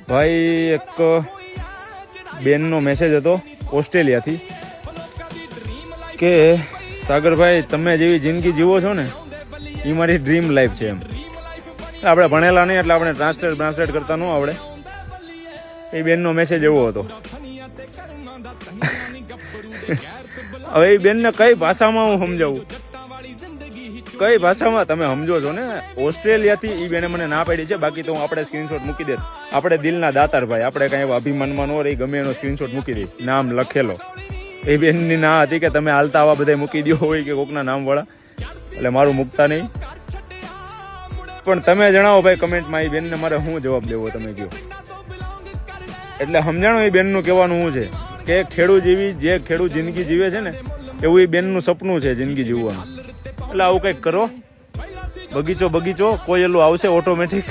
ભાઈ એક બેનનો મેસેજ હતો ઓસ્ટ્રેલિયાથી કે સાગરભાઈ તમે જેવી જિંદગી જીવો છો ને એ મારી ડ્રીમ લાઈફ છે એમ. આપણે ભણેલા નહીં એટલે આપણે ટ્રાન્સલેટ કરતા ન આવડે. એ બેનનો મેસેજ એવો હતો. હવે એ બેનને કઈ ભાષામાં હું સમજાવું, કઈ ભાષામાં તમે સમજો છો ને. ઓસ્ટ્રેલિયાથી એ બેને મને ના પાડી છે, બાકી તો હું આપણે સ્ક્રીનશોટ મૂકી દે. આપણે દિલના દાતાર ભાઈ, આપણે કઈ અભિમાનમાં ન રહી, ગમે એનો સ્ક્રીનશોટ મૂકી દઈ, નામ લખેલો. એ બેનની ના હતી કે તમે હાલતા આવા બધા મૂકી દો હોય કે કોકના નામ વાળા, એટલે મારું મૂકતા નહીં. પણ તમે જણાવો ભાઈ કમેન્ટમાં એ બેનને મારે શું જવાબ દેવો તમે કહો. એટલે સમજાણો એ બેનનું કહેવાનું શું છે કે ખેડૂત જેવી જે ખેડૂત જિંદગી જીવે છે ને એવું એ બેનનું સપનું છે જિંદગી જીવવાનું. એટલે આવું કંઈક કરો. બગીચો કોઈ એલું આવશે ઓટોમેટિક.